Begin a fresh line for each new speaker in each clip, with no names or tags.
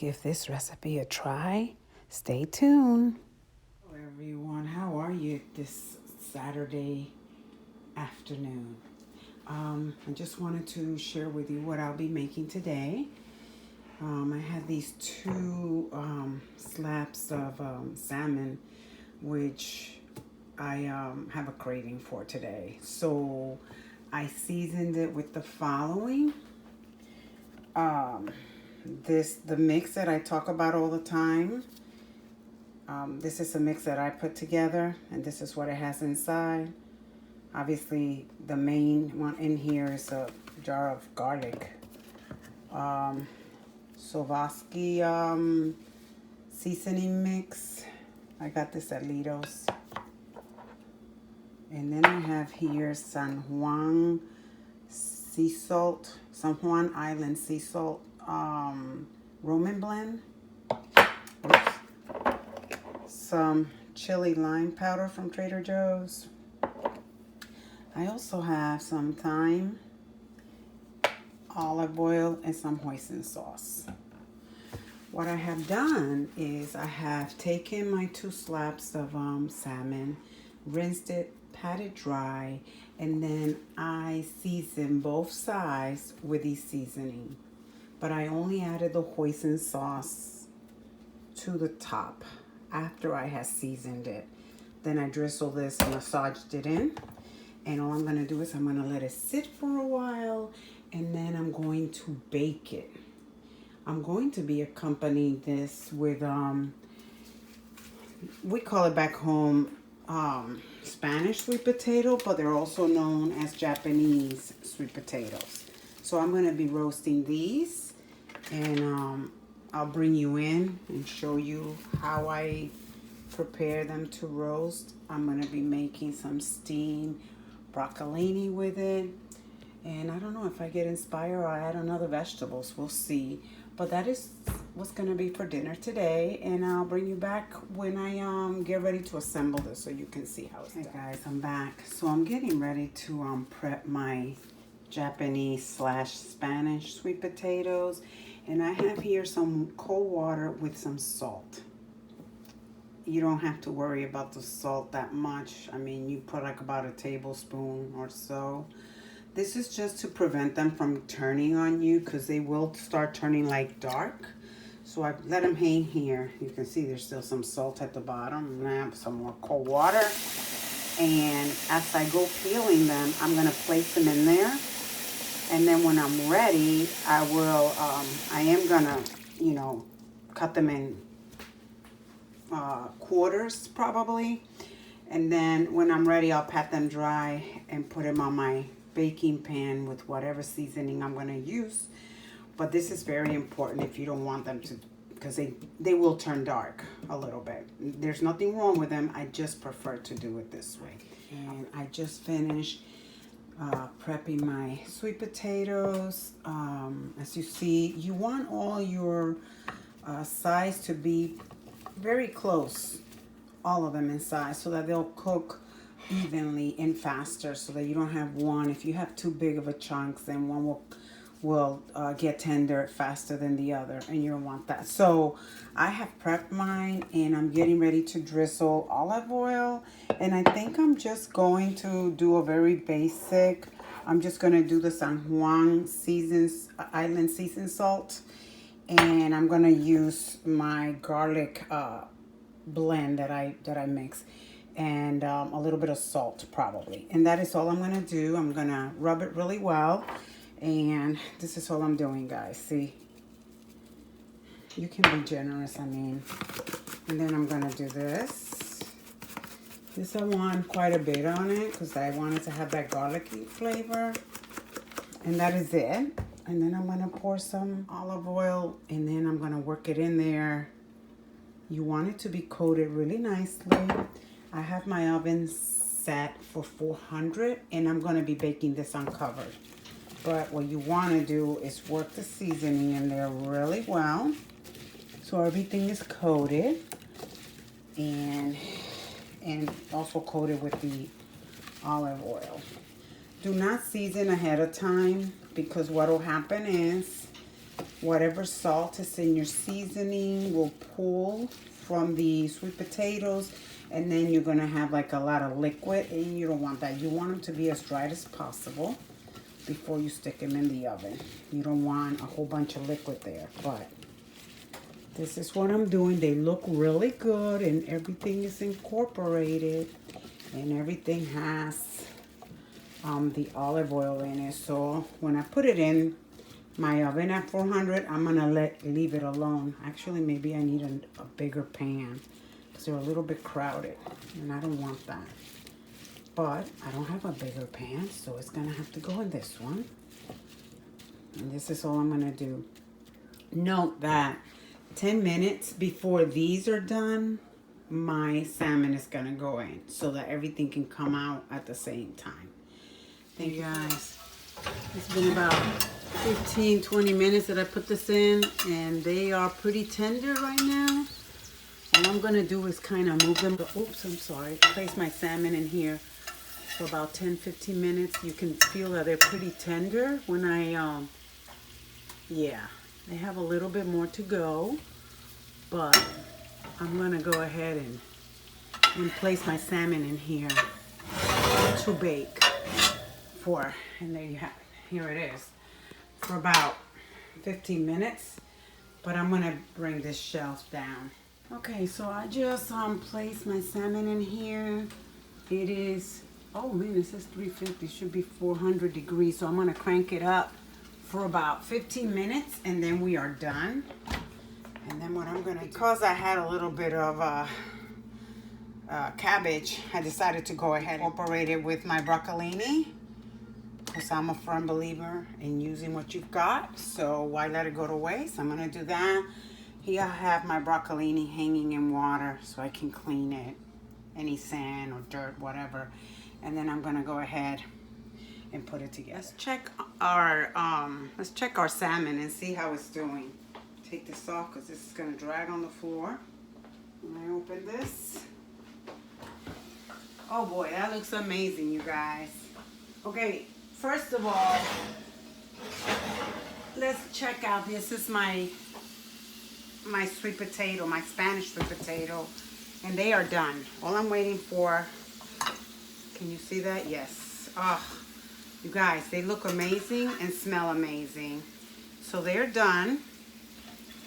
give this recipe a try. Stay tuned. Hello everyone, how are you this Saturday afternoon? I just wanted to share with you what I'll be making today. I had these two slabs of salmon, which I have a craving for today. So I seasoned it with the following. The mix that I talk about all the time. This is a mix that I put together, and this is what it has inside. Obviously, the main one in here is a jar of garlic. Swarovski seasoning mix. I got this at Lido's. And then I have here San Juan sea salt, San Juan Island sea salt Roman blend. Oops. Some chili lime powder from Trader Joe's. I also have some thyme, olive oil, and some hoisin sauce. What I have done is I have taken my two slabs of salmon, rinsed it, pat it dry, and then I seasoned both sides with the seasoning. But I only added the hoisin sauce to the top after I had seasoned it. Then I drizzled this and massaged it in. And all I'm going to do is I'm going to let it sit for a while, and then I'm going to bake it. I'm going to be accompanying this with, we call it back home Spanish sweet potato, but they're also known as Japanese sweet potatoes. So I'm going to be roasting these, and I'll bring you in and show you how I prepare them to roast. I'm going to be making some steamed broccolini with it. And I don't know if I get inspired or I add another vegetables. We'll see. But that is what's going to be for dinner today. And I'll bring you back when I get ready to assemble this so you can see how it's done. Hey guys, I'm back. So I'm getting ready to prep my Japanese/Spanish sweet potatoes. And I have here some cold water with some salt. You don't have to worry about the salt that much. I mean, you put like about a tablespoon or so. This is just to prevent them from turning on you, because they will start turning like dark. So I let them hang here. You can see there's still some salt at the bottom. And I have some more cold water. And as I go peeling them, I'm going to place them in there. And then when I'm ready, I am going to, cut them in quarters probably. And then when I'm ready, I'll pat them dry and put them on my baking pan with whatever seasoning I'm going to use. But this is very important if you don't want them to, because they will turn dark a little bit. There's nothing wrong with them. I just prefer to do it this way. And I just finished prepping my sweet potatoes. As you see, you want all your sides to be very close, all of them in size, so that they'll cook evenly and faster, so that you don't have one. If you have too big of a chunks, then one will get tender faster than the other, and you don't want that. So I have prepped mine, and I'm getting ready to drizzle olive oil, and I think I'm just going to do a very basic. I'm just going to do the San Juan Island seasoned salt, and I'm going to use my garlic blend that I mix, and a little bit of salt probably. And that is all I'm going to do. I'm going to rub it really well. And this is all I'm doing, guys. See? You can be generous, I mean. And then I'm going to do this. This I want quite a bit on it, because I wanted to have that garlicky flavor. And that is it. And then I'm going to pour some olive oil, and then I'm going to work it in there. You want it to be coated really nicely. I have my oven set for 400, and I'm going to be baking this uncovered. But what you want to do is work the seasoning in there really well, so everything is coated, and also coated with the olive oil. Do not season ahead of time, because what will happen is whatever salt is in your seasoning will pull from the sweet potatoes, and then you're gonna have like a lot of liquid, and you don't want that. You want them to be as dry as possible before you stick them in the oven. You don't want a whole bunch of liquid there, but this is what I'm doing. They look really good, and everything is incorporated, and everything has the olive oil in it. So when I put it in my oven at 400, I'm gonna leave it alone. Actually, maybe I need a bigger pan because they're a little bit crowded, and I don't want that. But I don't have a bigger pan, so it's gonna have to go in this one. And this is all I'm gonna do. Note that 10 minutes before these are done, my salmon is gonna go in so that everything can come out at the same time. Thank you guys. It's been about 15-20 minutes that I put this in, and they are pretty tender right now. All I'm gonna do is kind of move them. Oops, I'm sorry. Place my salmon in here for about 10-15 minutes. You can feel that they're pretty tender when I yeah, they have a little bit more to go, but I'm gonna go ahead and place my salmon in here to bake for, and there you have it. Here it is, for about 15 minutes, but I'm gonna bring this shelf down. Okay, so I just placed my salmon in here. It is, oh man, it says 350, should be 400 degrees, so I'm gonna crank it up for about 15 minutes, and then we are done. And then what I'm gonna, because I had a little bit of cabbage, I decided to go ahead and incorporate it with my broccolini, because I'm a firm believer in using what you've got, so why let it go to waste? I'm gonna do that. Here I have my broccolini hanging in water so I can clean it, any sand or dirt, whatever. And then I'm gonna go ahead and put it together. Let's check our salmon and see how it's doing. Take this off because this is gonna drag on the floor. When I open this, oh boy, that looks amazing, you guys. Okay, first of all, let's check out, this is my sweet potato, my Spanish sweet potato, and they are done. All I'm waiting for, can you see that? Yes. Oh, you guys, they look amazing and smell amazing. So they're done.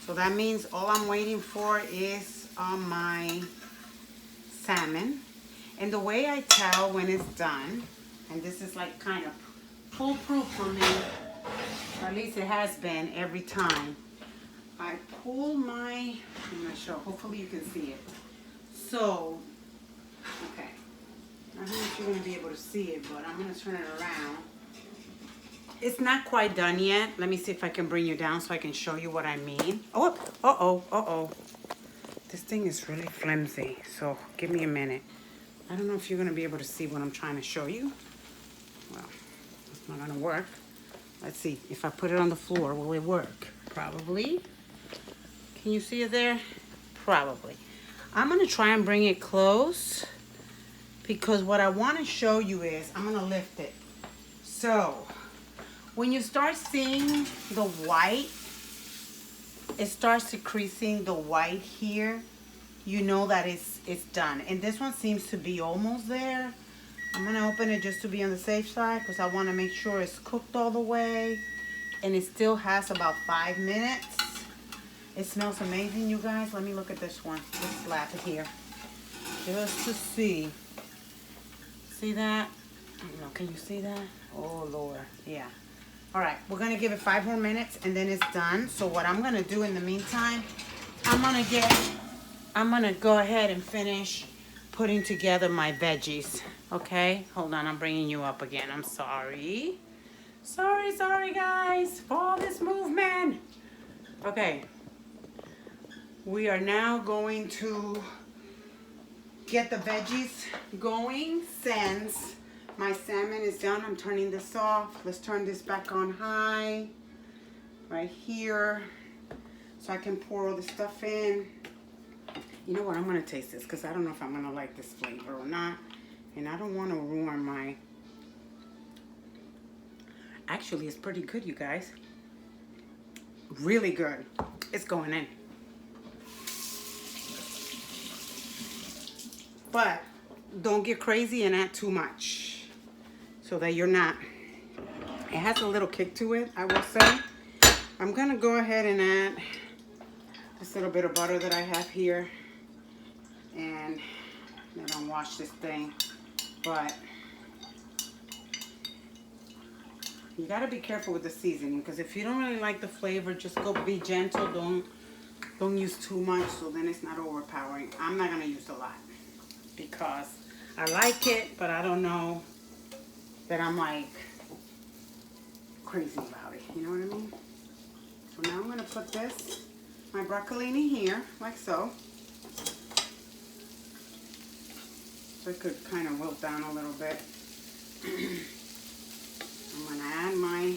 So that means all I'm waiting for is my salmon. And the way I tell when it's done, and this is like kind of foolproof for me, or at least it has been every time, I pull my, I'm going to show, hopefully you can see it. So, okay, I don't know if you're going to be able to see it, but I'm going to turn it around. It's not quite done yet. Let me see if I can bring you down so I can show you what I mean. Oh, uh-oh. This thing is really flimsy, so give me a minute. I don't know if you're going to be able to see what I'm trying to show you. Well, it's not going to work. Let's see. If I put it on the floor, will it work? Probably. Can you see it there? Probably. I'm going to try and bring it close because what I want to show you is, I'm going to lift it. So, when you start seeing the white, it starts decreasing the white here, you know that it's done. And this one seems to be almost there. I'm going to open it just to be on the safe side because I want to make sure it's cooked all the way. And it still has about 5 minutes. It smells amazing, you guys. Let me look at this one. Let's slap it here. Just to see. See that? I don't know, can you see that? Oh, Lord. Yeah. All right, we're going to give it 5 more minutes and then it's done. So what I'm going to do in the meantime, I'm going to go ahead and finish putting together my veggies. Okay? Hold on, I'm bringing you up again. I'm sorry. Sorry, guys, for all this movement. Okay. We are now going to get the veggies going since my salmon is done. I'm turning this off. Let's turn this back on high right here so I can pour all the stuff in. You know what? I'm going to taste this because I don't know if I'm going to like this flavor or not. And I don't want to ruin my... Actually, it's pretty good, you guys. really good. It's going in. But don't get crazy and add too much so that you're not. It has a little kick to it, I will say. I'm gonna go ahead and add this little bit of butter that I have here, and then I'll wash this thing. But you gotta be careful with the seasoning, because if you don't really like the flavor, just go be gentle. Don't use too much, so then it's not overpowering. I'm not gonna use a lot because I like it, but I don't know that I'm like crazy about it. You know what I mean? So now I'm gonna put this, my broccolini here, like so. So it could kind of wilt down a little bit. I'm gonna add my,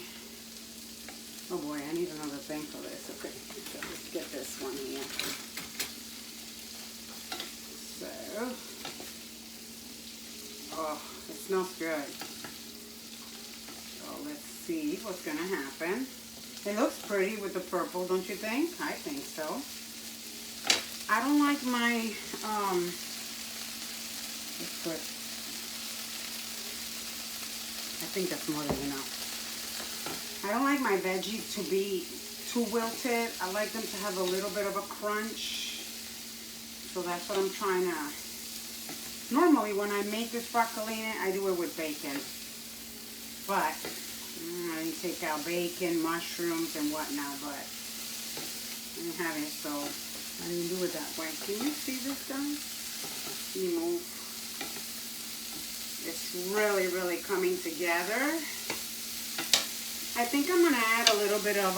oh boy, I need another thing for this. Okay, so let's get this one here. So, oh, it smells good. So let's see what's gonna happen. It looks pretty with the purple, don't you think? I think so. I don't like my, let's put, I think that's more than enough. I don't like my veggies to be too wilted. I like them to have a little bit of a crunch. So that's what I'm trying to. Normally when I make this broccolini, I do it with bacon. But I didn't take out bacon, mushrooms, and whatnot, but I didn't have it, so I didn't do it that way. Can you see this, guys? Let me move. It's really, really coming together. I think I'm gonna add a little bit of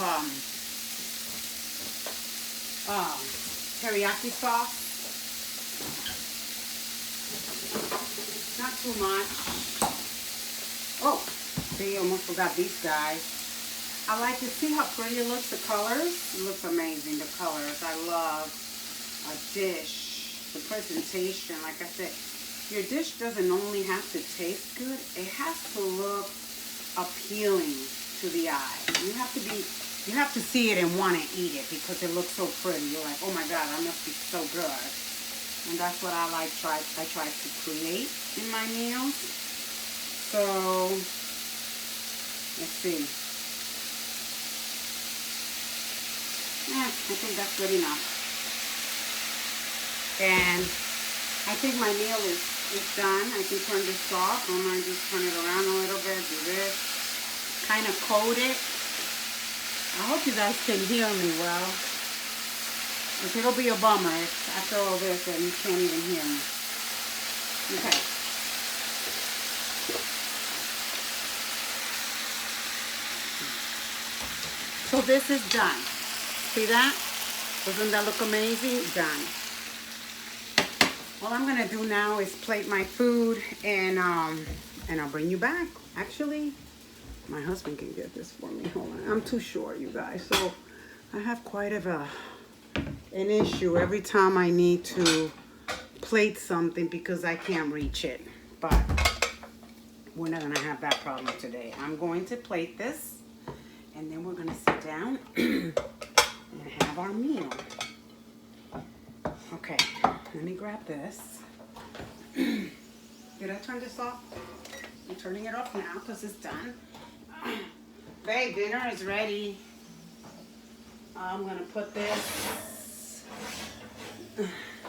teriyaki sauce. Not too much. Oh, see, almost forgot these guys. I like to see how pretty it looks, the colors. It looks amazing, the colors. I love a dish, the presentation. Like I said, your dish doesn't only have to taste good, it has to look appealing to the eye. You have to see it and want to eat it because it looks so pretty. You're like, oh my God, that must be so good. And that's what I try to create in my meals. So let's see. I think that's good enough. And I think my meal is done. I can turn this off. I'm going to just turn it around a little bit. Do this. Kind of coat it. I hope you guys can hear me well. Because it'll be a bummer if after all this and you can't even hear me. Okay. So this is done. See that? Doesn't that look amazing? Done. All I'm gonna do now is plate my food and I'll bring you back. Actually, my husband can get this for me. Hold on. I'm too short, you guys. So I have quite of an issue every time I need to plate something because I can't reach it. But we're not gonna have that problem today. I'm going to plate this and then we're gonna sit down and have our meal. Okay, let me grab this. Did I turn this off? I'm turning it off now because it's done. Babe, dinner is ready. I'm gonna put this,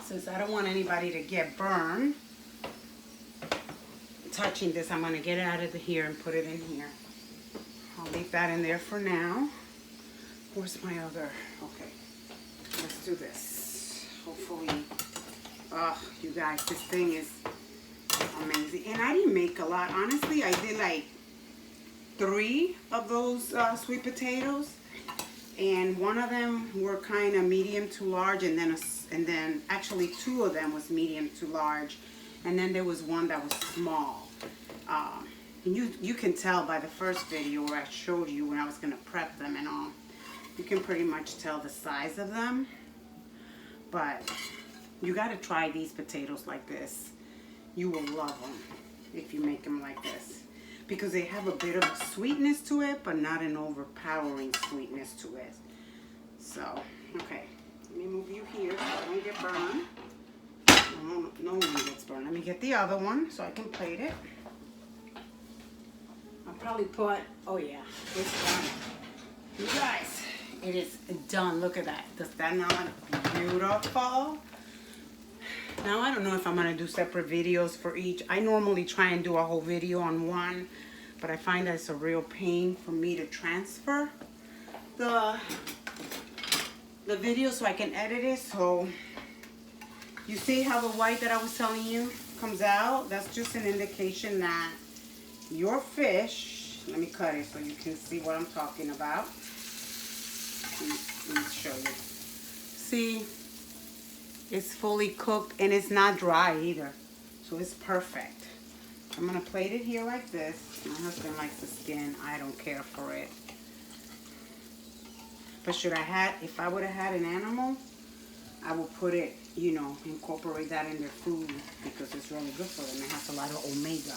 since I don't want anybody to get burned touching this, I'm gonna get it out of here and put it in here. I'll leave that in there for now. Where's my other? Okay, let's do this. Hopefully, oh, you guys, this thing is amazing. And I didn't make a lot. Honestly, I did like 3 of those sweet potatoes. And one of them were kind of medium to large. And then actually 2 of them was medium to large. And then there was one that was small. And you can tell by the first video where I showed you when I was going to prep them and all. You can pretty much tell the size of them. But you got to try these potatoes like this. You will love them if you make them like this. Because they have a bit of a sweetness to it, but not an overpowering sweetness to it. So, okay, let me move you here so I don't get burned. No one gets burned. Let me get the other one so I can plate it. I'll probably put, oh yeah, it's done. You guys, it is done. Look at that. Does that not look beautiful? Now, I don't know if I'm going to do separate videos for each. I normally try and do a whole video on one, but I find that it's a real pain for me to transfer the video so I can edit it. So you see how the white that I was telling you comes out? That's just an indication that your fish, let me cut it so you can see what I'm talking about. Let me show you. See, it's fully cooked and it's not dry either. So it's perfect. I'm gonna plate it here like this. My husband likes the skin. I don't care for it. But if I would have had an animal, I would put it, you know, incorporate that in their food because it's really good for them. It has a lot of omega,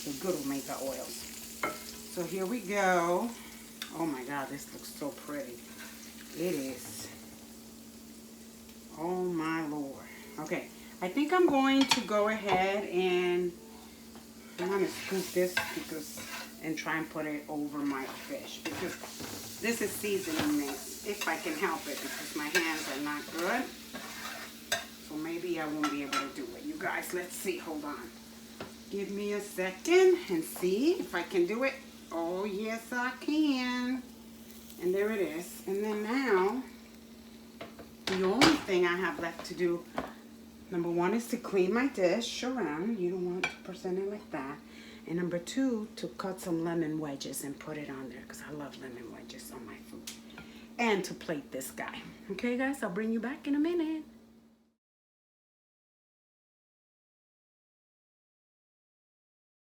the good omega oils. So here we go. Oh my God, this looks so pretty. It is. Oh my Lord. Okay, I think I'm going to go ahead and I'm gonna scoop this and try and put it over my fish because this is seasoning mix, if I can help it, because my hands are not good. So maybe I won't be able to do it. You guys, let's see. Hold on. Give me a second and see if I can do it. Oh, yes, I can. And there it is. And then now, the only thing I have left to do, number one, is to clean my dish around. You don't want to present it like that. And number two, to cut some lemon wedges and put it on there because I love lemon wedges on my food. And to plate this guy. Okay, guys, I'll bring you back in a minute.